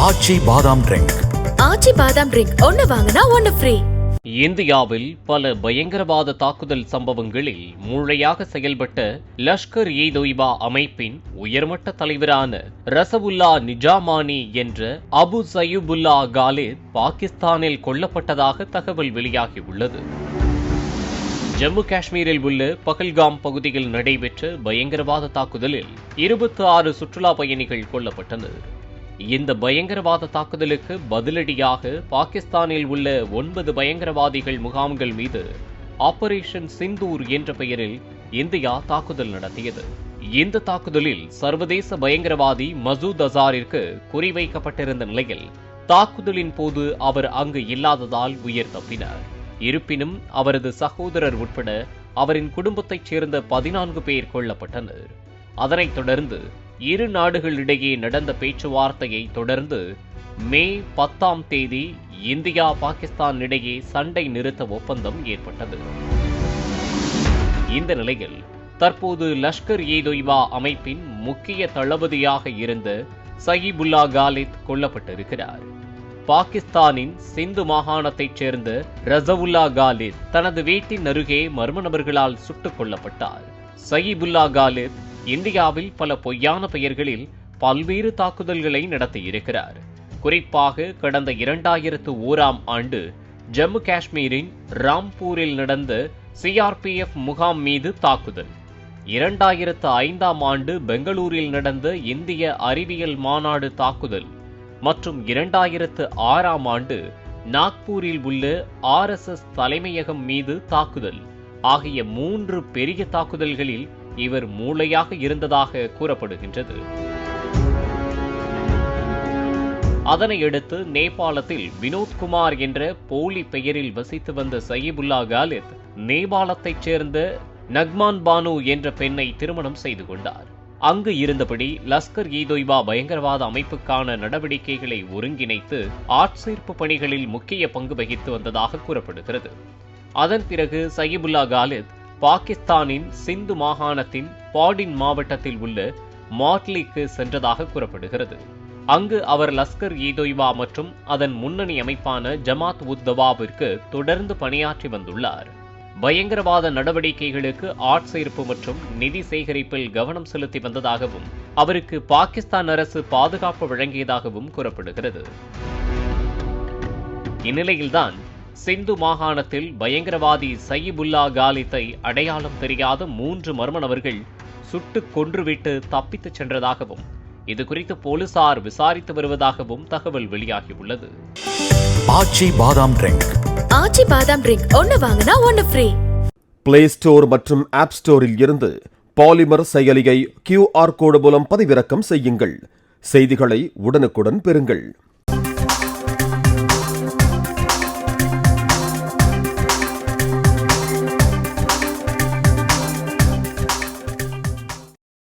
ஆச்சி பாதாம் ட்ரிங்க். ஆச்சி பாதாம் ட்ரிங்க் ஒன்னு வாங்கினா ஒன்னு ஃப்ரீ. இந்தியாவில் பல பயங்கரவாத தாக்குதல் சம்பவங்களில் மூளையாக செயல்பட்ட லஷ்கர்-இ-தொய்பா அமைப்பின் உயர்மட்ட தலைவரான ரசவுல்லா நிஜாமானி என்ற அபு சையுபுல்லா காலித் பாகிஸ்தானில் கொல்லப்பட்டதாக தகவல் வெளியாகியுள்ளது. ஜம்மு காஷ்மீரில் உள்ள பகல்காம் பகுதியில் நடைபெற்ற பயங்கரவாத தாக்குதலில் 26 சுற்றுலா பயணிகள் கொல்லப்பட்டனர். இந்த பயங்கரவாத தாக்குதலுக்கு பதிலடியாக பாகிஸ்தானில் உள்ள 9 பயங்கரவாதிகள் முகாம்கள் மீது ஆபரேஷன் சிந்தூர் என்ற பெயரில் இந்தியா தாக்குதல் நடத்தியது. இந்த தாக்குதலில் சர்வதேச பயங்கரவாதி மசூத் அசாரிற்கு குறிவைக்கப்பட்டிருந்த நிலையில் தாக்குதலின் போது அவர் அங்கு இல்லாததால் உயிர் தப்பினார். இருப்பினும் அவரது சகோதரர் உட்பட அவரின் குடும்பத்தைச் சேர்ந்த 14 பேர் கொல்லப்பட்டனர். அதனைத் தொடர்ந்து இரு நாடுகளிடையே நடந்த பேச்சுவார்த்தையை தொடர்ந்து மே 10ஆம் தேதி இந்தியா பாகிஸ்தான் இடையே சண்டை நிறுத்த ஒப்பந்தம் ஏற்பட்டது. இந்த நிலையில் தற்போது லஷ்கர்-இ-தொய்பா அமைப்பின் முக்கிய தளபதியாக இருந்த சையுபுல்லா காலித் கொல்லப்பட்டிருக்கிறார். பாகிஸ்தானின் சிந்து மாகாணத்தைச் சேர்ந்த ரசவுல்லா காலித் தனது வீட்டின் அருகே மர்ம நபர்களால் சுட்டுக் கொல்லப்பட்டார். சையுபுல்லா காலித் இந்தியாவில் பல பொய்யான பெயர்களில் பல்வேறு தாக்குதல்களை நடத்தியிருக்கிறார். குறிப்பாக கடந்த 2001ஆம் ஆண்டு ஜம்மு காஷ்மீரின் ராம்பூரில் நடந்த சிஆர்பிஎஃப் முகாம் மீது தாக்குதல், 2005ஆம் ஆண்டு பெங்களூரில் நடந்த இந்திய அறிவியல் மாநாடு தாக்குதல் மற்றும் 2006ஆம் ஆண்டு நாக்பூரில் உள்ள RSS தலைமையகம் மீது தாக்குதல் ஆகிய 3 பெரிய தாக்குதல்களில் இவர் மூளையாக இருந்ததாக கூறப்படுகின்றது. அதனையடுத்து நேபாளத்தில் வினோத்குமார் என்ற போலி பெயரில் வசித்து வந்த சையுபுல்லா காலித் நேபாளத்தைச் சேர்ந்த நக்மான் பானு என்ற பெண்ணை திருமணம் செய்து கொண்டார். அங்கு இருந்தபடி லஷ்கர்-இ-தொய்பா பயங்கரவாத அமைப்புக்கான நடவடிக்கைகளை ஒருங்கிணைத்து ஆட்சேர்ப்பு பணிகளில் முக்கிய பங்கு வகித்து வந்ததாக கூறப்படுகிறது. அதன் பிறகு சையுபுல்லா காலித் பாகிஸ்தானின் சிந்து மாகாணத்தின் பாடின் மாவட்டத்தில் உள்ள மாட்லிக்கு சென்றதாக கூறப்படுகிறது. அங்கு அவர் லஷ்கர்-இ-தொய்பா மற்றும் அதன் முன்னணி அமைப்பான ஜமாத்-உத்-தவாவிற்கு தொடர்ந்து பணியாற்றி வந்துள்ளார். பயங்கரவாத நடவடிக்கைகளுக்கு ஆட்சேர்ப்பு மற்றும் நிதி சேகரிப்பில் கவனம் செலுத்தி வந்ததாகவும் அவருக்கு பாகிஸ்தான் அரசு பாதுகாப்பு வழங்கியதாகவும் கூறப்படுகிறது. இந்நிலையில்தான் சிந்து மாகாணத்தில் பயங்கரவாதி சையுபுல்லா காலித்தை அடையாளம் தெரியாத 3 மர்ம நபர்கள் சுட்டுக் கொன்றுவிட்டு தப்பித்துச் சென்றதாகவும் இதுகுறித்து போலீசார் விசாரித்து வருவதாகவும் தகவல் வெளியாகியுள்ளது. ஆச்சி பாதாம் ட்ரிங்க். ஆச்சி பாதாம் ட்ரிங்க் ஒன்னு வாங்கினா ஒன்னு ஃப்ரீ. பிளே ஸ்டோர் மற்றும் ஆப் ஸ்டோரில் இருந்து பாலிமர் செயலியை QR கோடு மூலம் பதிவிறக்கம் செய்யுங்கள். செய்திகளை உடனுக்குடன் பெறுங்கள்.